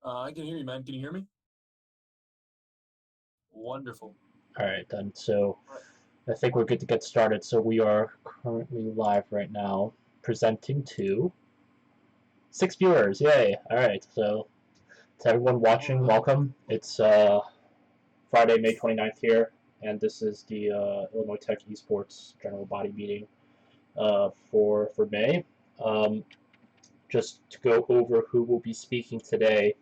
I can hear you, man. Can you hear me? Wonderful. All right, then. So All right. I think we're good to get started. So we are currently live right now, presenting to 6 viewers. Yay! All right. So to everyone All watching, right. welcome. It's Friday, May 29th here, and this is the Illinois Tech Esports General Body Meeting for May. Just to go over who will be speaking today.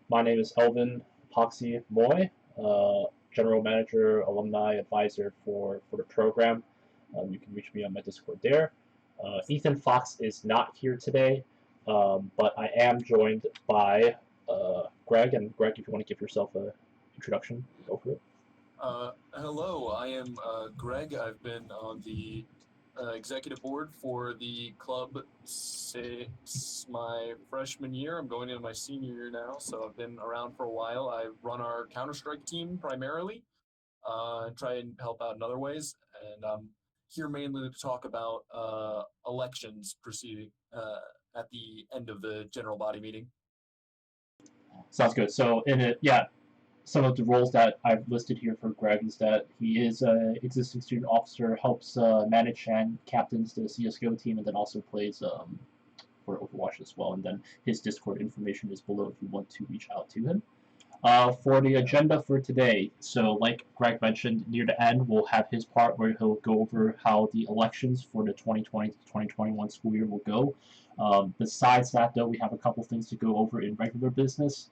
My name is Elvin Poxy Moy, General Manager, Alumni Advisor for the program. You can reach me on my Discord there. Ethan Fox is not here today, but I am joined by Greg. And Greg, if you want to give yourself an introduction, go for it. Hello, I am Greg. I've been on the executive board for the club since my freshman year. I'm going into my senior year now, so I've been around for a while. I run our Counter-Strike team primarily, and try and help out in other ways. And I'm here mainly to talk about elections proceeding at the end of the general body meeting. Sounds good. So in it, yeah, some of the roles that I've listed here for Greg is that he is an existing student officer, helps manage and captains the CSGO team, and then also plays for Overwatch as well. And then his Discord information is below if you want to reach out to him. For the agenda for today, so like Greg mentioned, near the end, we'll have his part where he'll go over how the elections for the 2020 to 2021 school year will go. Besides that, though, we have a couple things to go over in regular business.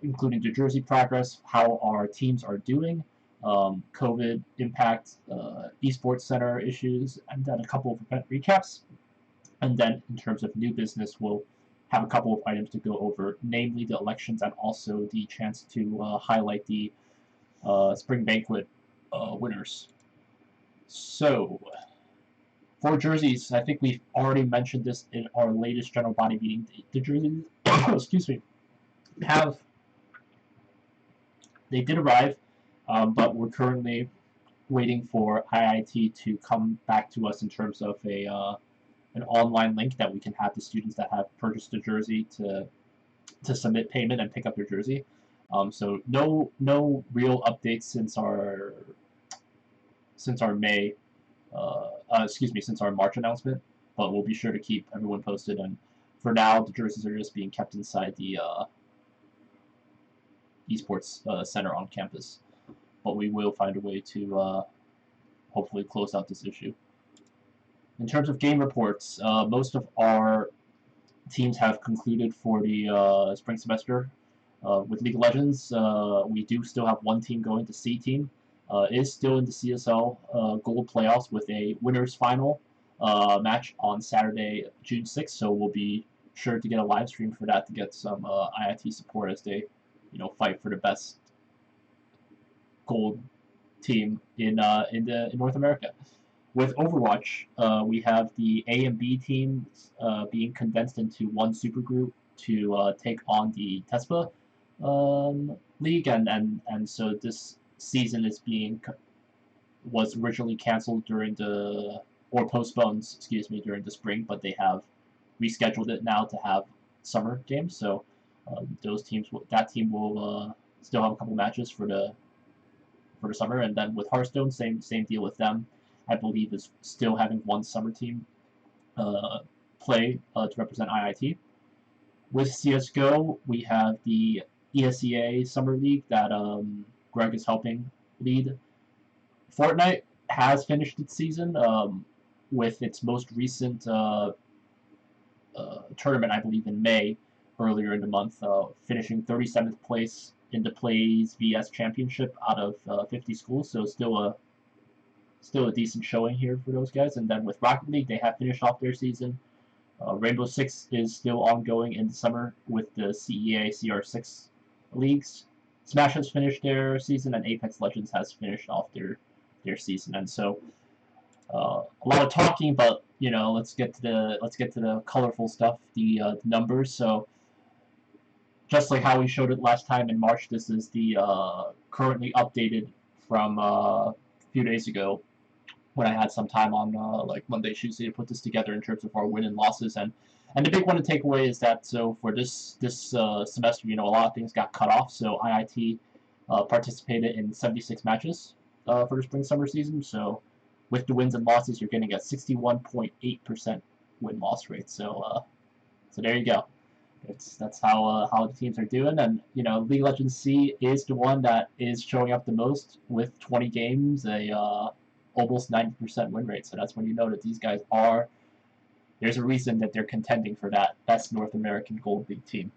Including the jersey progress, how our teams are doing, COVID impact, Esports Center issues, and then a couple of event recaps. And then in terms of new business, we'll have a couple of items to go over, namely the elections and also the chance to highlight the Spring Banquet winners. So, for jerseys, I think we've already mentioned this in our latest general body meeting. The jerseys, excuse me, they did arrive, but we're currently waiting for IIT to come back to us in terms of an online link that we can have the students that have purchased the jersey to submit payment and pick up their jersey. So no real updates since our May, since our March announcement, but we'll be sure to keep everyone posted. And for now, the jerseys are just being kept inside the Esports Center on campus, but we will find a way to hopefully close out this issue. In terms of game reports, most of our teams have concluded for the spring semester. With League of Legends, we do still have one team going to C team. Is still in the CSL Gold playoffs with a winners final match on Saturday, June 6th. So we'll be sure to get a live stream for that to get some IIT support as they, fight for the best gold team in North America. With Overwatch, we have the A and B teams being condensed into one supergroup to take on the TESPA league, and so this season was originally canceled or postponed, during the spring, but they have rescheduled it now to have summer games. So that team will still have a couple matches for the summer, and then with Hearthstone, same deal with them. I believe is still having one summer team play to represent IIT. With CSGO, we have the ESEA Summer League that Greg is helping lead. Fortnite has finished its season with its most recent tournament, I believe, in May, earlier in the month, finishing 37th place in the Plays VS Championship out of 50 schools. So still a decent showing here for those guys. And then with Rocket League, they have finished off their season. Rainbow Six is still ongoing in the summer with the CEA CR6 leagues. Smash has finished their season, and Apex Legends has finished off their season. And so a lot of talking, but let's get to the colorful stuff, the numbers. So just like how we showed it last time in March, this is the currently updated from a few days ago, when I had some time on like Monday, Tuesday to put this together in terms of our win and losses. And the big one to take away is that, so for this semester, a lot of things got cut off. So IIT participated in 76 matches for the spring summer season. So with the wins and losses, you're getting a 61.8% win loss rate. So there you go. That's how the teams are doing. And League of Legends C is the one that is showing up the most with 20 games, almost 90% win rate. So that's when you know that these guys are. There's a reason that they're contending for that best North American Gold League team.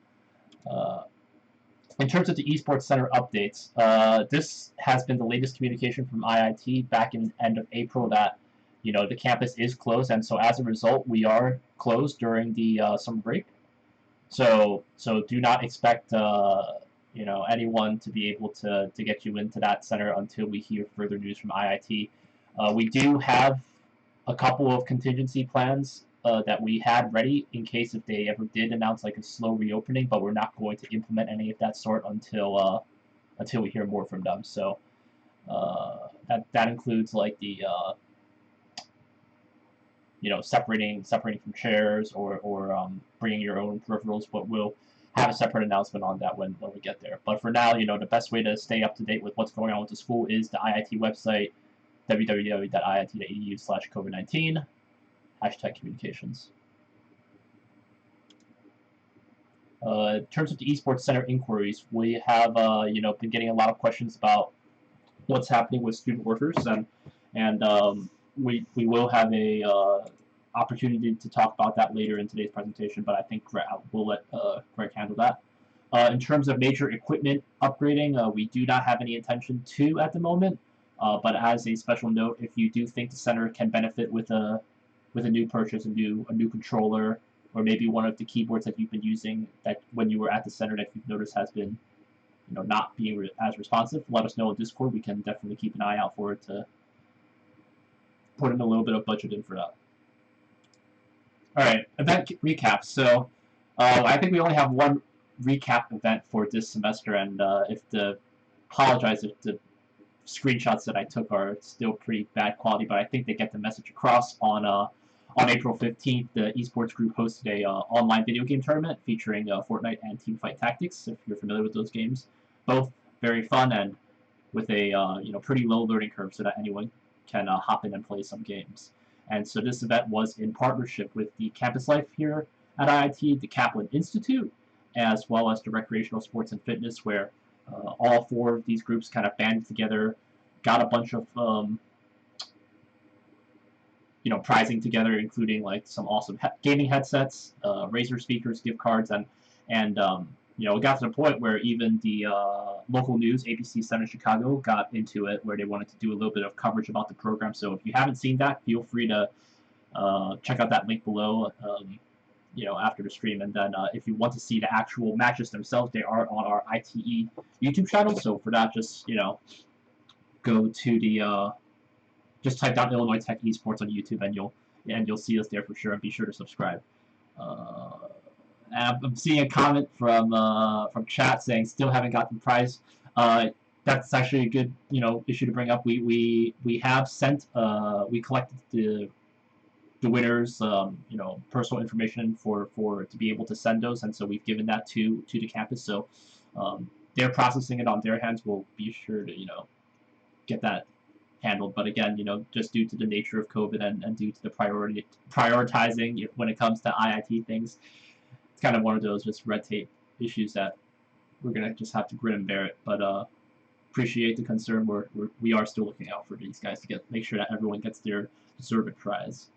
In terms of the Esports Center updates, this has been the latest communication from IIT back in end of April that the campus is closed, and so as a result, we are closed during the summer break. So do not expect anyone to be able to get you into that center until we hear further news from IIT. We do have a couple of contingency plans that we had ready in case if they ever did announce like a slow reopening, but we're not going to implement any of that sort until we hear more from them. So that includes like the separating from chairs or bringing your own peripherals, but we'll have a separate announcement on that when we get there. But for now, the best way to stay up to date with what's going on with the school is the IIT website, www.iit.edu/COVID-19, #communications. In terms of the Esports Center inquiries, we have been getting a lot of questions about what's happening with student workers, and we will have a opportunity to talk about that later in today's presentation, but I think we'll let Greg handle that. In terms of major equipment upgrading, we do not have any intention to at the moment, but as a special note, if you do think the center can benefit with a new purchase, a new controller, or maybe one of the keyboards that you've been using that when you were at the center that you've noticed has been not being as responsive, let us know in Discord. We can definitely keep an eye out for it to put in a little bit of budget in for that. Alright, event recap. So I think we only have one recap event for this semester, and apologize if the screenshots that I took are still pretty bad quality, but I think they get the message across. On April 15th, the esports group hosted a online video game tournament featuring Fortnite and Teamfight Tactics, if you're familiar with those games. Both very fun and with a pretty low learning curve so that anyone can hop in and play some games. And so this event was in partnership with the Campus Life here at IIT, the Kaplan Institute, as well as the Recreational Sports and Fitness, where all four of these groups kind of banded together, got a bunch of prizing together, including like some awesome gaming headsets, Razer speakers, gift cards, and it got to the point where even the local news, ABC 7 Chicago, got into it, where they wanted to do a little bit of coverage about the program. So if you haven't seen that, feel free to check out that link below, after the stream. And then if you want to see the actual matches themselves, they are on our ITE YouTube channel. So for that, just go to the just type down Illinois Tech Esports on YouTube, and you'll see us there for sure. And be sure to subscribe. I'm seeing a comment from chat saying still haven't gotten the prize. That's actually a good issue to bring up. We have sent we collected the winners personal information for to be able to send those, and so we've given that to the campus. So they're processing it on their hands. We'll be sure to get that handled. But again, just due to the nature of COVID and due to the prioritizing when it comes to IIT things, it's kind of one of those just red tape issues that we're gonna just have to grin and bear it. But appreciate the concern. We are still looking out for these guys to make sure that everyone gets their deserved prize.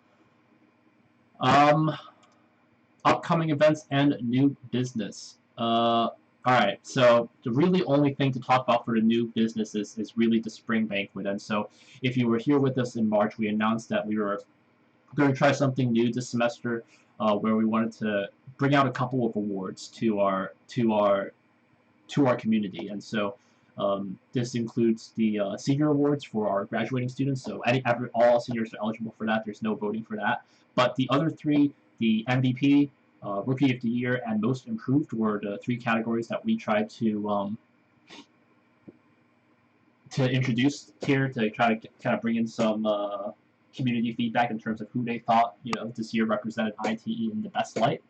Upcoming events and new business. Alright, so the really only thing to talk about for the new businesses is really the spring banquet. And so if you were here with us in March, we announced that we were going to try something new this semester, where we wanted to bring out a couple of awards to our community. And so this includes the senior awards for our graduating students. So all seniors are eligible for that. There's no voting for that. But the other three, the MVP, Rookie of the Year, and Most Improved, were the three categories that we tried to introduce here to try to kind of bring in some community feedback in terms of who they thought this year represented ITE in the best light.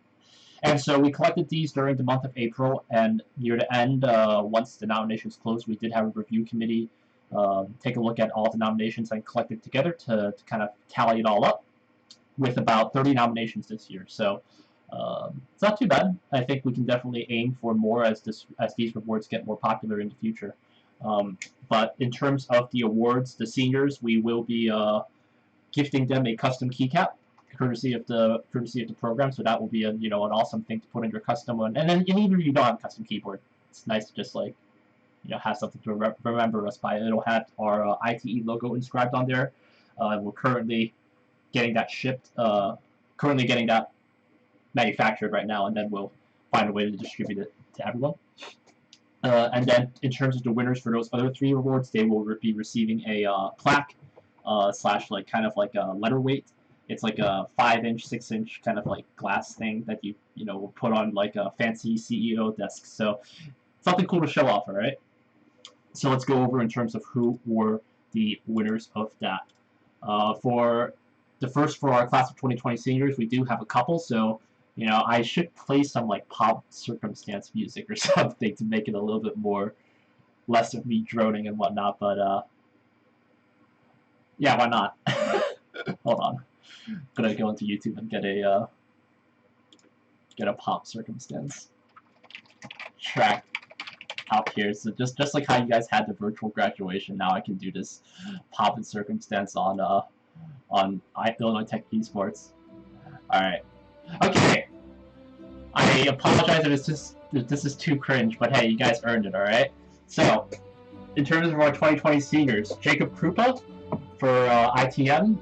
And so we collected these during the month of April, and near the end, once the nominations closed, we did have a review committee take a look at all the nominations and collect it together to kind of tally it all up, with about 30 nominations this year. So it's not too bad. I think we can definitely aim for more as these rewards get more popular in the future. But in terms of the awards, the seniors, we will be gifting them a custom keycap, courtesy of the program. So that will be an awesome thing to put in your custom one. And then even if you don't have a custom keyboard, it's nice to just have something to remember us by. It'll have our ITE logo inscribed on there. We're currently getting that shipped, currently getting that manufactured right now, and then we'll find a way to distribute it to everyone. And then in terms of the winners for those other three awards, they will be receiving a plaque slash kind of like a letter weight. It's like a 5-inch, 6-inch kind of like glass thing that you will put on like a fancy CEO desk. So something cool to show off, all right? So let's go over in terms of who were the winners of that. For our class of 2020 seniors, we do have a couple. So I should play some like pop circumstance music or something to make it a little bit less of me droning and whatnot. But yeah, why not? Hold on. I'm gonna go into YouTube and get a pop circumstance track up here. So just like how you guys had the virtual graduation, now I can do this pop and circumstance on Illinois Tech Esports. All right. Okay. I apologize if this is too cringe, but hey, you guys earned it. All right. So, in terms of our 2020 seniors, Jacob Krupa for ITM.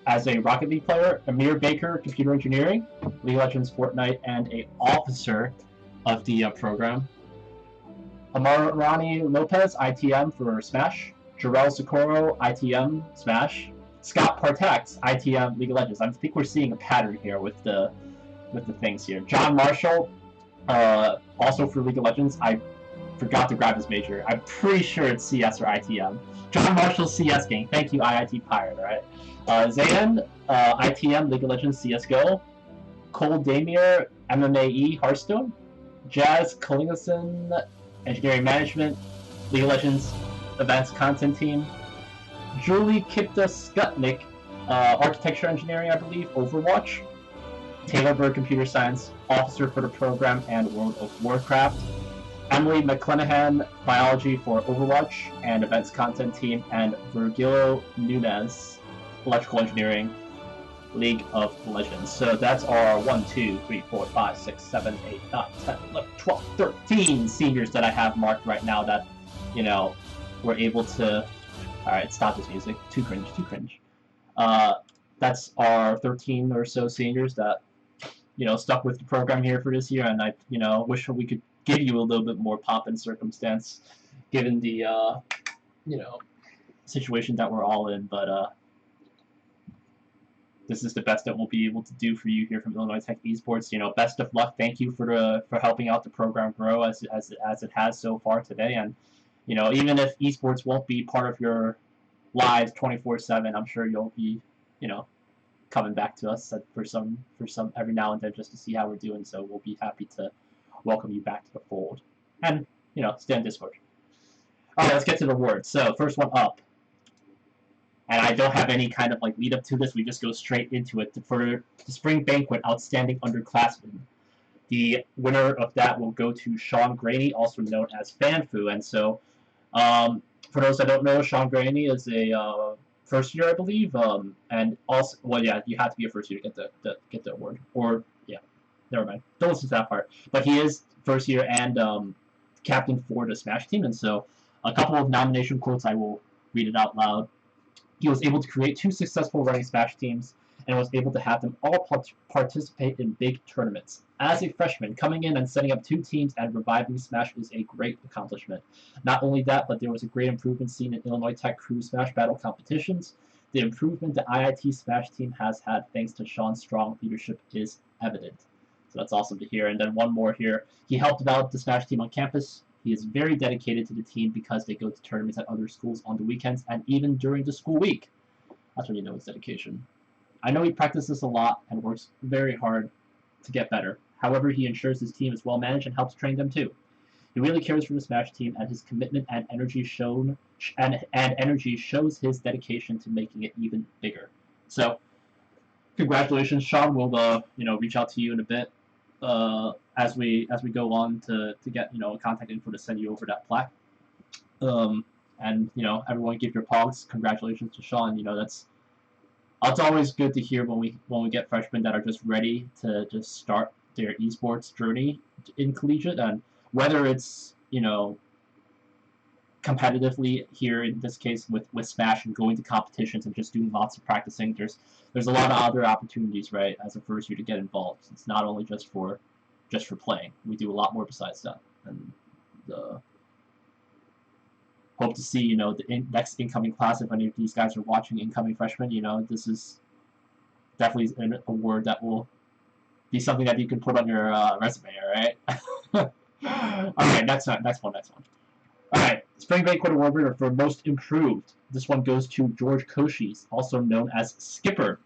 As a Rocket League player, Amir Baker, Computer Engineering, League of Legends, Fortnite, and a officer of the program. Amarani Lopez, ITM for Smash. Jarrell Socorro, ITM, Smash. Scott Partax, ITM, League of Legends. I think we're seeing a pattern here with the things here. John Marshall, also for League of Legends. I forgot to grab his major. I'm pretty sure it's CS or ITM. John Marshall, CS gang. Thank you, IIT Pirate, alright? Zayn, ITM, League of Legends, CSGO. Cole Damier, MMAE, Hearthstone. Jazz Collingson, Engineering Management, League of Legends, Advanced Content Team. Julie Kipta Skutnik, Architecture Engineering, I believe, Overwatch. Taylor Bird, Computer Science, Officer for the Program and World of Warcraft. Emily McClenahan, Biology for Overwatch and Events Content Team, and Virgilio Nunez, Electrical Engineering, League of Legends. So that's our 1, 2, 3, 4, 5, 6, 7, 8, 9, 10, 11, 12, 13 seniors that I have marked right now that, were able to... Alright, stop this music. Too cringe, too cringe. That's our 13 or so seniors that, stuck with the program here for this year, and I, wish we could give you a little bit more pomp and circumstance, given the, situation that we're all in, but, this is the best that we'll be able to do for you here from Illinois Tech Esports. Best of luck. Thank you for helping out the program grow as it has so far today, and, even if esports won't be part of your lives 24/7, I'm sure you'll be, coming back to us for some every now and then just to see how we're doing. So we'll be happy to welcome you back to the fold, and stay on Discord. All right, let's get to the awards. So first one up, and I don't have any kind of lead up to this. We just go straight into it. For the Spring Banquet Outstanding Underclassmen, the winner of that will go to Sean Graney, also known as Fanfu, and so For those that don't know, Sean Graney is a first year, I believe, and also, well, yeah, you have to be a first year to get the award, or yeah, never mind, don't listen to that part. But he is first year and captain for the Smash team, and so a couple of nomination quotes, I will read it out loud. He was able to create 2 successful running Smash teams and was able to have them all participate in big tournaments. As a freshman, coming in and setting up 2 teams and reviving Smash is a great accomplishment. Not only that, but there was a great improvement seen in Illinois Tech Crew Smash Battle competitions. The improvement the IIT Smash team has had thanks to Sean's strong leadership is evident. So that's awesome to hear. And then one more here. He helped develop the Smash team on campus. He is very dedicated to the team because they go to tournaments at other schools on the weekends and even during the school week. That's when you know it's dedication. I know he practices a lot and works very hard to get better. However, he ensures his team is well managed and helps train them too. He really cares for the Smash team, and his commitment and energy shows his dedication to making it even bigger. So, congratulations, Sean. We'll reach out to you in a bit as we go on to get a contact info to send you over that plaque. And everyone give your pogs. Congratulations to Sean. It's always good to hear when we get freshmen that are just ready to just start their esports journey in collegiate, and whether it's competitively here in this case with Smash and going to competitions and just doing lots of practicing. There's a lot of other opportunities, right, as a first year to get involved. It's not only just for playing. We do a lot more besides that, and hope to see the next incoming class. If any of these guys are watching, incoming freshmen, this is definitely an award that will be something that you can put on your resume. All right. Okay, next one. All right, Spring Banquet Award winner for Most Improved. This one goes to George Koshis, also known as Skipper.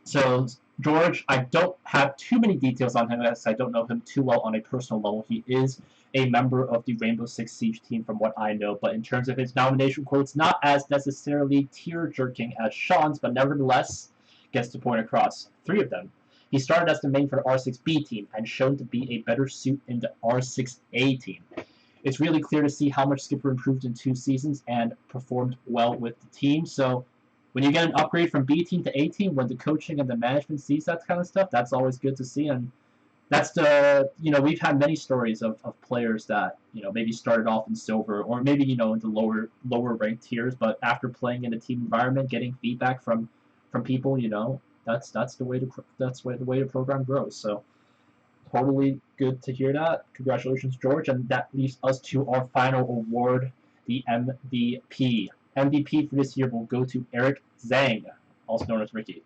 So George, I don't have too many details on him as I don't know him too well on a personal level. He is a member of the Rainbow Six Siege team from what I know, but in terms of his nomination quotes, not as necessarily tear-jerking as Sean's, but nevertheless gets to point across 3 of them. He started as the main for the R6B team and shown to be a better suit in the R6A team. It's really clear to see how much Skipper improved in 2 seasons and performed well with the team. So when you get an upgrade from B team to A team, when the coaching and the management sees that kind of stuff, that's always good to see. And that's we've had many stories of players that maybe started off in silver or maybe in the lower ranked tiers, but after playing in a team environment, getting feedback from people, that's the way the program grows. So totally good to hear that. Congratulations, George, and that leaves us to our final award, the MVP. MVP for this year will go to Eric Zhang, also known as Ricky.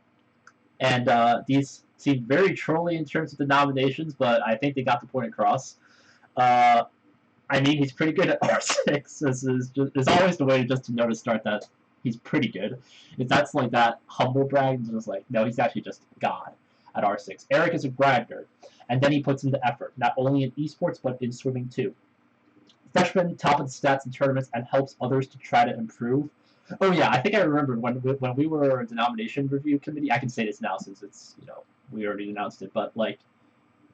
And these seem very trolly in terms of the nominations, but I think they got the point across. He's pretty good at R6. It's always the way just to start that he's pretty good. If that's like that humble brag, it's just like, no, he's actually just God at R6. Eric is a grinder, and then he puts in the effort, not only in esports, but in swimming too. Freshman, top of the stats in tournaments, and helps others to try to improve. Oh yeah, I think I remember when we were the nomination review committee. I can say this now since it's we already announced it, but like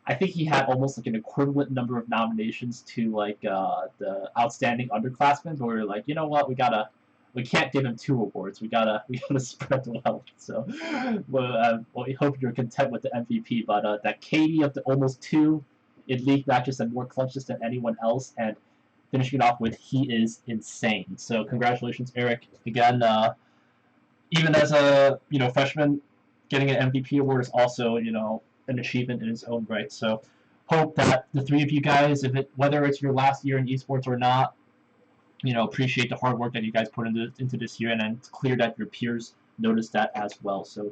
I think he had almost like an equivalent number of nominations to like the outstanding underclassmen. Where we're like, you know what, we can't give him 2 awards. We gotta spread the wealth. So we hope you're content with the MVP. But that KD of the almost 2 in league matches and more clutches than anyone else, and finishing it off with he is insane. So congratulations, Eric. Again, even as a freshman, getting an MVP award is also an achievement in its own right. So hope that the 3 of you guys, whether it's your last year in esports or not, appreciate the hard work that you guys put into this year, and then it's clear that your peers noticed that as well. So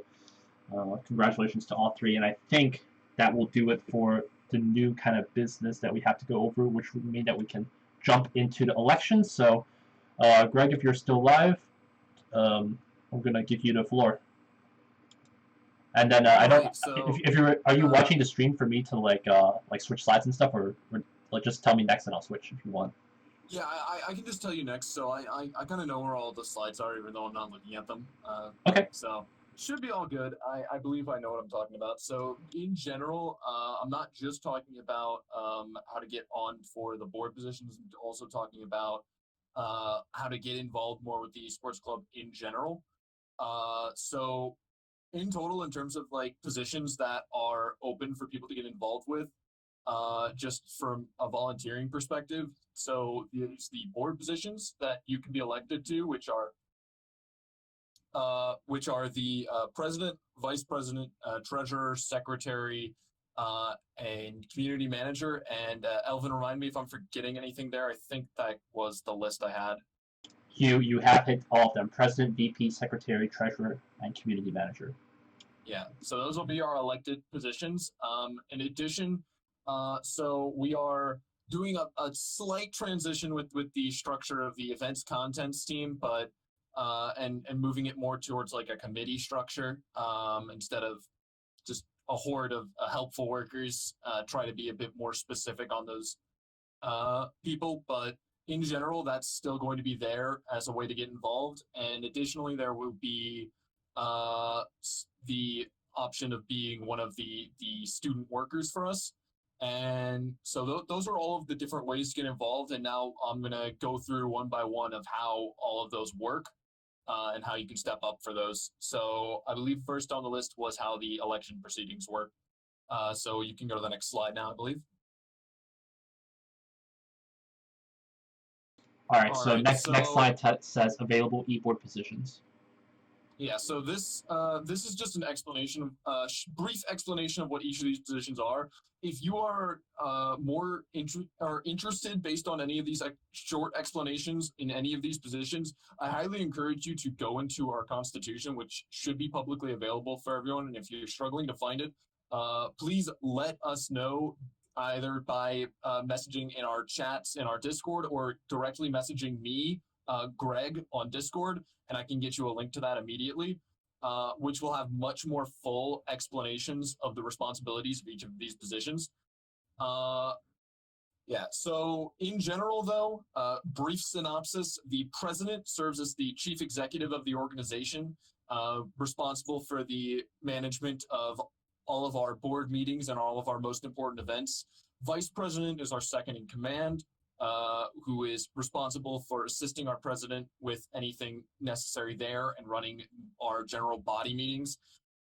congratulations to all 3, and I think that will do it for the new kind of business that we have to go over, which would mean that we can jump into the elections. So Greg, if you're still live, I'm gonna give you the floor. And then I don't. Right, so, are you watching the stream for me to like switch slides and stuff, or like just tell me next and I'll switch if you want. Yeah, I can just tell you next. So I kind of know where all the slides are, even though I'm not looking at them. Okay. So Should be all good. I believe I know what I'm talking about. So in general, I'm not just talking about how to get on for the board positions. I'm also talking about how to get involved more with the esports club in general. So in total, in terms of like positions that are open for people to get involved with, just from a volunteering perspective. So there's the board positions that you can be elected to, which are the president, vice president, treasurer, secretary, and community manager. And Elvin, remind me if I'm forgetting anything there. I think that was the list I had. You have hit all of them: president, VP, secretary, treasurer, and community manager. Yeah, so those will be our elected positions. In addition, so we are doing a slight transition with the structure of the events contents team, but and moving it more towards like a committee structure instead of just a horde of helpful workers. Try to be a bit more specific on those people, but in general, that's still going to be there as a way to get involved. And additionally, there will be uh, the option of being one of the student workers for us. And so those are all of the different ways to get involved. And now I'm going to go through one by one of how all of those work and how you can step up for those. So I believe first on the list was how the election proceedings work. So you can go to the next slide now, I believe. All right. So next slide says available EBoard positions. Yeah, so this is just an explanation, brief explanation of what each of these positions are. If you are more interested based on any of these short explanations in any of these positions, I highly encourage you to go into our constitution, which should be publicly available for everyone. And if you're struggling to find it, please let us know either by messaging in our chats in our Discord or directly messaging me, Greg, on Discord, and I can get you a link to that immediately, which will have much more full explanations of the responsibilities of each of these positions. Yeah, so in general, though, brief synopsis: the president serves as the chief executive of the organization, responsible for the management of all of our board meetings and all of our most important events. Vice president is our second in command, who is responsible for assisting our president with anything necessary there and running our general body meetings.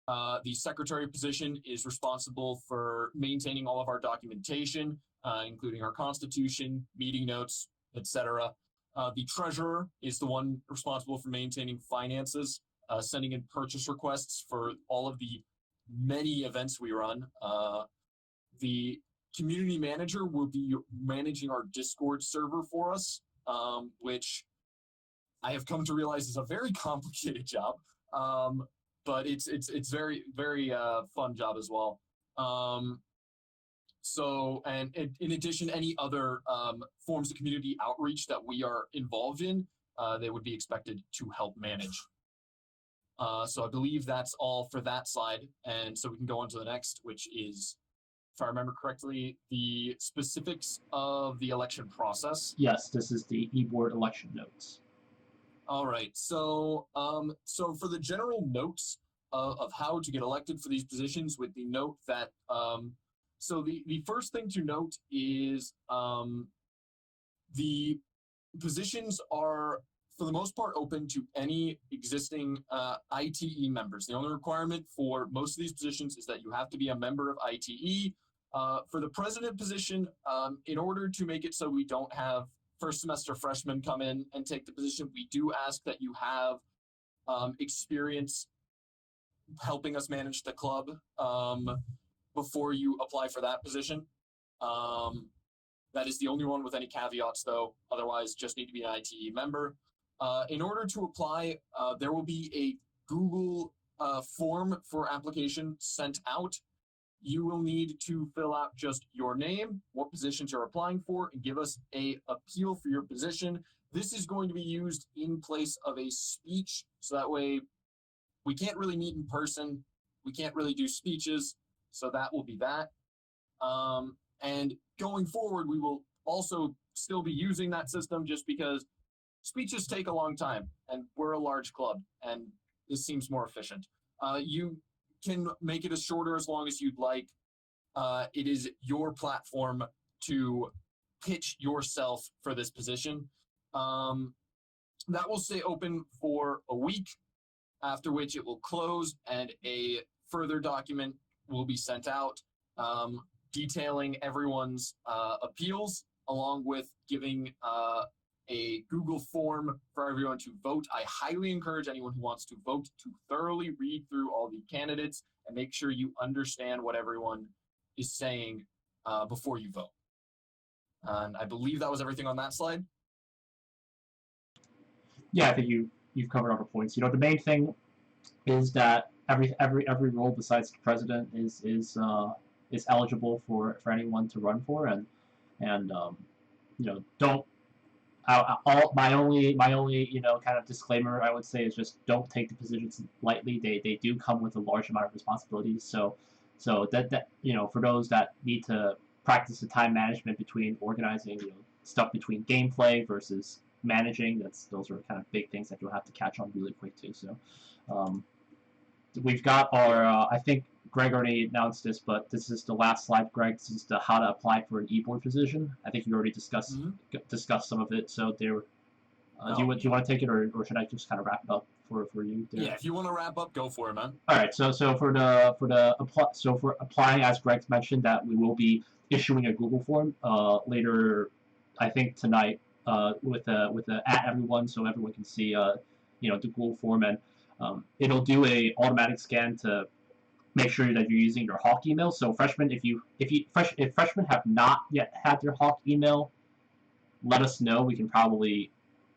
The secretary position is responsible for maintaining all of our documentation, including our constitution, meeting notes, etc. The treasurer is the one responsible for maintaining finances, sending in purchase requests for all of the many events we run. The community manager will be managing our Discord server for us, which I have come to realize is a very complicated job, but it's very fun job as well. So, and in addition, any other forms of community outreach that we are involved in, they would be expected to help manage. So I believe that's all for that slide, and so we can go on to the next, which is, if I remember correctly, the specifics of the election process. Yes, this is the EBoard election notes. All right, so so for the general notes of how to get elected for these positions, with the note that so the first thing to note is the positions are, for the most part, open to any existing ITE members. The only requirement for most of these positions is that you have to be a member of ITE. For the president position, in order to make it so we don't have first semester freshmen come in and take the position, we do ask that you have experience helping us manage the club before you apply for that position. That is the only one with any caveats, though. Otherwise, just need to be an ITE member. In order to apply, there will be a Google form for application sent out. You will need to fill out just your name, what positions you're applying for, and give us a appeal for your position. This is going to be used in place of a speech, so that way we can't really meet in person. We can't really do speeches, so that will be that. And going forward, we will also still be using that system just because speeches take a long time, and we're a large club, and this seems more efficient. You can make it as short or as long as you'd like. It is your platform to pitch yourself for this position. That will stay open for a week, after which it will close and a further document will be sent out detailing everyone's appeals, along with giving a Google form for everyone to vote. I highly encourage anyone who wants to vote to thoroughly read through all the candidates and make sure you understand what everyone is saying before you vote. And I believe that was everything on that slide. Yeah, I think you've covered all the points. The main thing is that every role besides the president is eligible for anyone to run for, and don't. My only kind of disclaimer I would say is just don't take the positions lightly. They do come with a large amount of responsibilities. So that for those that need to practice the time management between organizing stuff between gameplay versus managing, those are kind of big things that you'll have to catch on really quick too. So we've got our I think Greg already announced this, but this is the last slide, Greg. This is how to apply for an EBoard position. I think you already discussed some of it. So there, do you want to take it, or should I just kind of wrap it up for you? There? Yeah, if you want to wrap up, go for it, man. All right. So for applying, as Greg mentioned, that we will be issuing a Google form later, I think tonight, with the at everyone, so everyone can see the Google form, and it'll do a automatic scan to make sure that you're using your Hawk email. So freshmen, if freshmen have not yet had their Hawk email, let us know. We can probably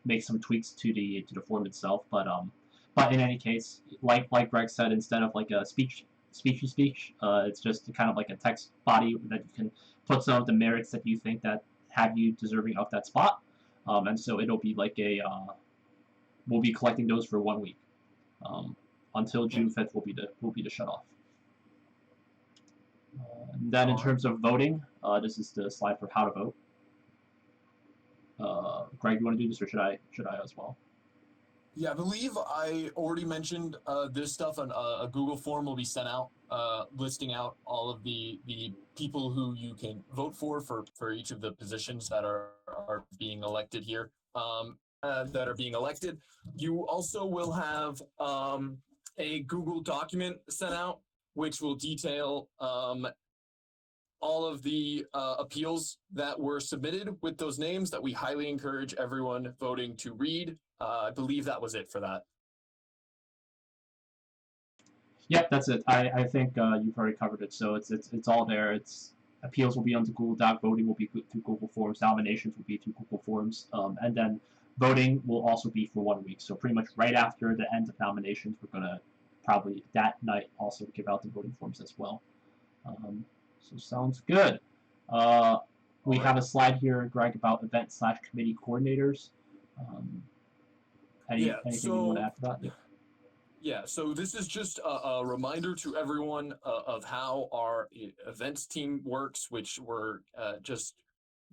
make some tweaks to the form itself. But in any case, like Greg said, instead of like a speech, it's just kind of like a text body that you can put some of the merits that you think that have you deserving of that spot. And so it'll be like we'll be collecting those for 1 week. Until June 5th will be the shut off. And then in terms of voting, this is the slide for how to vote. Greg, you want to do this, or should I as well? Yeah, I believe I already mentioned this stuff, and a Google form will be sent out listing out all of the people who you can vote for each of the positions that are being elected here. That are being elected. You also will have a Google document sent out, which will detail all of the appeals that were submitted with those names that we highly encourage everyone voting to read. I believe that was it for that. Yep, that's it. I think you've already covered it. So it's all there. Appeals will be on the Google Doc. Voting will be through Google Forms. Nominations will be through Google Forms. And then voting will also be for 1 week. So pretty much right after the end of nominations, we're going to probably that night also give out the voting forms as well. So sounds good. We have a slide here, Greg, about event/committee coordinators. Anything you want to add to that? Yeah, so this is just a reminder to everyone of how our events team works, which we're just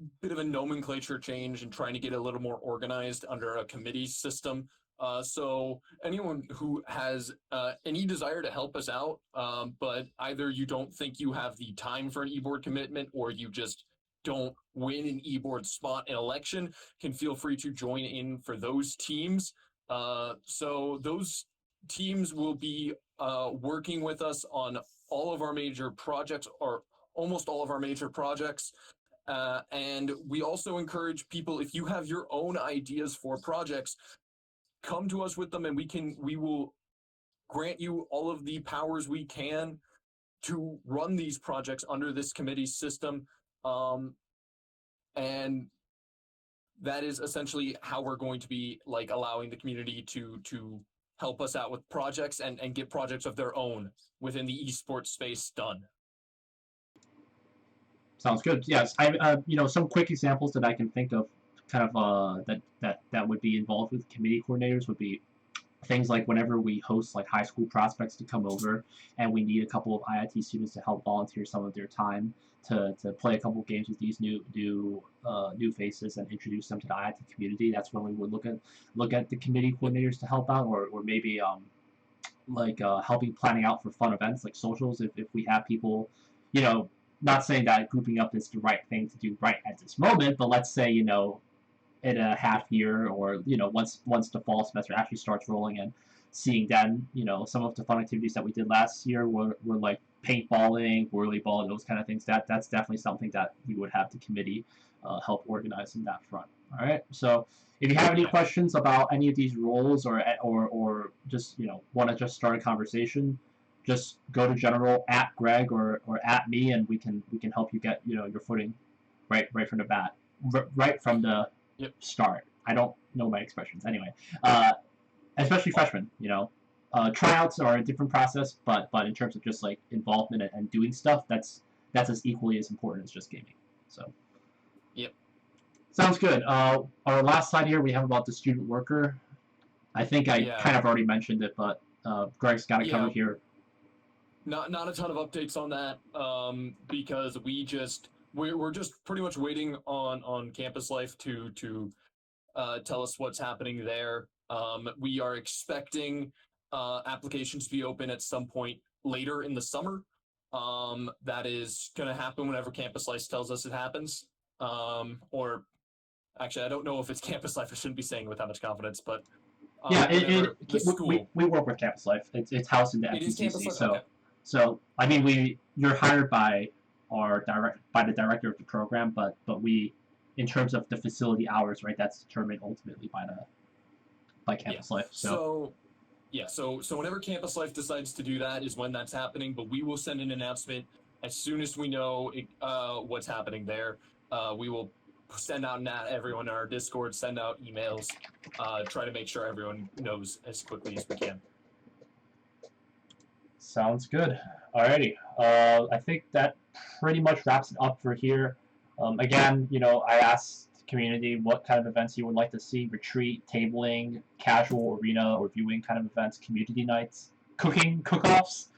a bit of a nomenclature change and trying to get a little more organized under a committee system. So anyone who has any desire to help us out, but either you don't think you have the time for an EBoard commitment, or you just don't win an EBoard spot in election, can feel free to join in for those teams. So those teams will be working with us on all of our major projects, or almost all of our major projects. And we also encourage people, if you have your own ideas for projects, come to us with them, and we will grant you all of the powers we can to run these projects under this committee system. And that is essentially how we're going to be like allowing the community to help us out with projects and get projects of their own within the esports space done. Sounds good. Yes, some quick examples that I can think of, kind of that would be involved with committee coordinators would be things like whenever we host like high school prospects to come over, and we need a couple of IIT students to help volunteer some of their time to play a couple of games with these new faces and introduce them to the IIT community. That's when we would look at the committee coordinators to help out, or maybe like helping planning out for fun events like socials if we have people, you know, not saying that grouping up is the right thing to do right at this moment, but let's say, you know, in a half year or, you know, once the fall semester actually starts rolling and seeing then, you know, some of the fun activities that we did last year were like paintballing, whirlyball, those kind of things. That's definitely something that we would have the committee help organize in that front. All right. So if you have any questions about any of these roles or just, you know, want to just start a conversation, just go to general at Greg or at me, and we can help you get, you know, your footing right from the bat, right from the start. I don't know my expressions anyway. Especially freshmen, you know, tryouts are a different process, but in terms of just like involvement and doing stuff, that's as equally as important as just gaming. So. Yep. Sounds good. Our last slide here, we have about the student worker. I think I kind of already mentioned it, but Greg's got it covered here. Not a ton of updates on that because we're just pretty much waiting on campus life to tell us what's happening there. We are expecting applications to be open at some point later in the summer. That is going to happen whenever campus life tells us it happens. Or actually, I don't know if it's campus life. I shouldn't be saying it with that much confidence, but we work with campus life. It's housed in the FTCC. So I mean, you're hired by the director of the program, but we, in terms of the facility hours, right? That's determined ultimately by campus life. So whenever campus life decides to do that is when that's happening. But we will send an announcement as soon as we know what's happening there. We will send out everyone in our Discord, send out emails, try to make sure everyone knows as quickly as we can. Sounds good. Alrighty. I think that pretty much wraps it up for here. Again, you know, I asked the community what kind of events you would like to see: retreat, tabling, casual arena or viewing kind of events, community nights, cooking, cook-offs.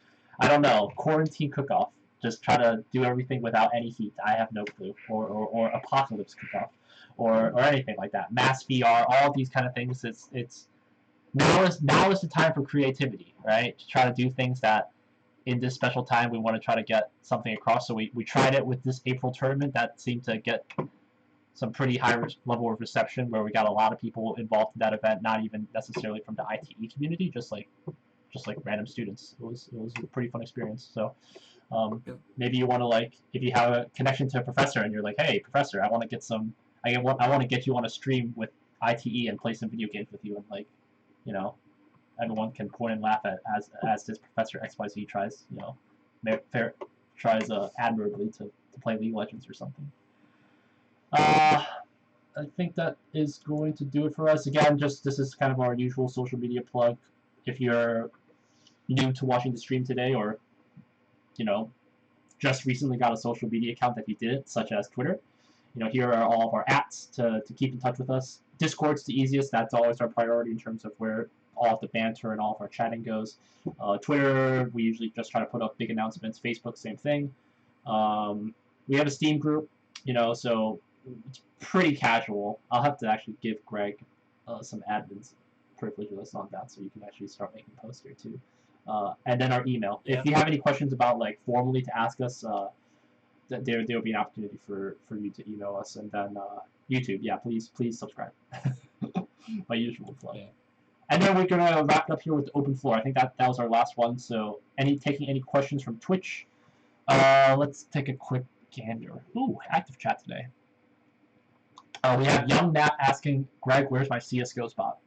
I don't know, quarantine cook-off. Just try to do everything without any heat. I have no clue. Or apocalypse cook-off, or anything like that. Mass VR, all these kind of things. It's now is the time for creativity, right? To try to do things that in this special time we want to try to get something across. So we tried it with this April tournament that seemed to get some pretty high level of reception, where we got a lot of people involved in that event, not even necessarily from the ITE community, just like random students. It was a pretty fun experience. So maybe you want to, like, if you have a connection to a professor and you're like, hey professor, I want to get you on a stream with ITE and play some video games with you, and like, you know, everyone can point and laugh at as this Professor XYZ tries, you know, tries admirably to play League of Legends or something. I think that is going to do it for us. Again, this is kind of our usual social media plug. If you're new to watching the stream today, or, you know, just recently got a social media account that you did, such as Twitter, you know, here are all of our @s to keep in touch with us. Discord's the easiest. That's always our priority in terms of where all of the banter and all of our chatting goes. Twitter, we usually just try to put up big announcements. Facebook, same thing. We have a Steam group, you know, so it's pretty casual. I'll have to actually give Greg some admin's privileges on that, so you can actually start making posts here too. And then our email. If you have any questions about, like, formally to ask us, there will be an opportunity for you to email us. And then YouTube, please subscribe. My usual plug. Yeah. And then we're gonna wrap it up here with the open floor. I think that was our last one. So taking any questions from Twitch? Let's take a quick gander. Ooh, active chat today. We have Young Nap asking, Greg, where's my CSGO spot?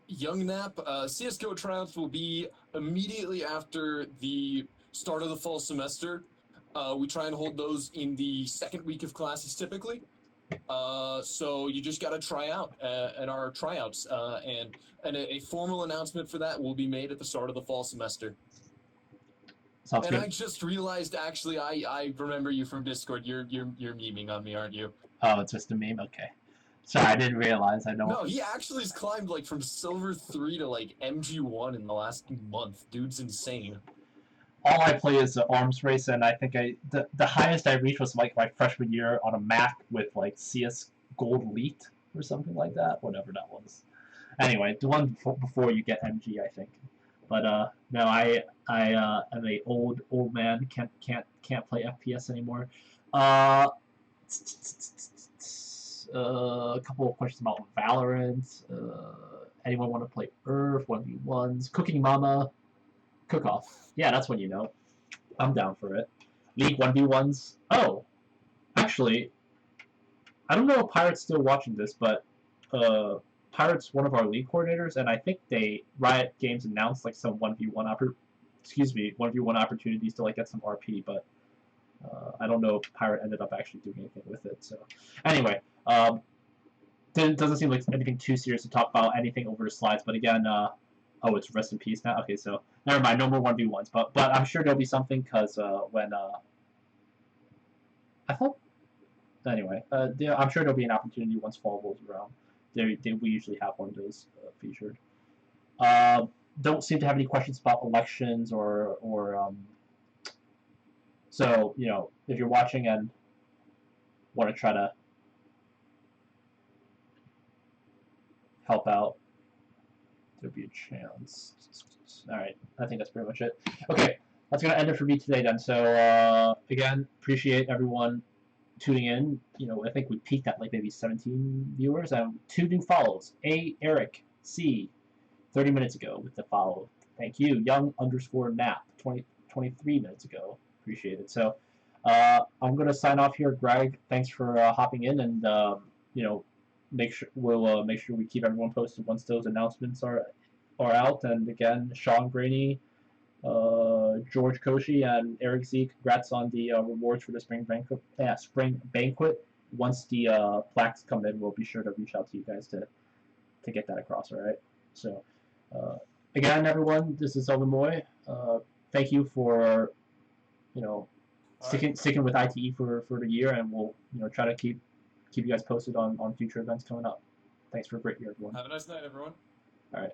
Young Nap, CSGO tryouts will be immediately after the start of the fall semester. We try and hold those in the second week of classes typically. So you just got to try out at our tryouts, and a formal announcement for that will be made at the start of the fall semester. Sounds good. I just realized, actually, I remember you from Discord. You're memeing on me, aren't you? Oh, it's just a meme. Okay. Sorry, I didn't realize. I don't. No, he actually has climbed, like, from Silver 3 to, like, MG1 in the last month. Dude's insane. All I play is the arms race, and I think the highest I reached was, like, my freshman year on a Mac with, like, CS Gold Elite or something like that, whatever that was. Anyway, the one before you get MG, I think. But no, I am a old man. Can't play FPS anymore. A couple of questions about Valorant. Anyone want to play Earth 1v1s? Cooking Mama, Cook Off. Yeah, that's what you know. I'm down for it. League 1v1s. Oh, actually, I don't know if Pirate's still watching this, but Pirate's one of our league coordinators, and I think Riot Games announced like some 1v1 opportunities to like get some RP, but I don't know if Pirate ended up actually doing anything with it. So anyway, doesn't seem like anything too serious to talk about, anything over the slides. But again, oh, it's rest in peace now. Okay, so never mind, no more 1v1s. But I'm sure there'll be something because when I thought anyway, I'm sure there'll be an opportunity once fall rolls around. We usually have one of those featured. Don't seem to have any questions about elections or so, you know, if you're watching and want to try to help out, there'll be a chance. All right, I think that's pretty much it. Okay, that's going to end it for me today then. So, again, appreciate everyone tuning in. You know, I think we peaked at like maybe 17 viewers and 2 new follows. Eric C 30 minutes ago with the follow. Thank you. Young_nap 23 minutes ago. Appreciate it. So I'm gonna sign off here. Greg, thanks for hopping in, and you know, we'll make sure we keep everyone posted once those announcements are out. And again, Sean Graney, George Koshi, and Eric Z, congrats on the rewards for the spring banquet. Once the plaques come in, we'll be sure to reach out to you guys to get that across. All right. So again, everyone, this is Elvin Moy. Thank you for sticking with ITE for the year, and we'll try to keep you guys posted on future events coming up. Thanks for a great year, everyone. Have a nice night, everyone. All right.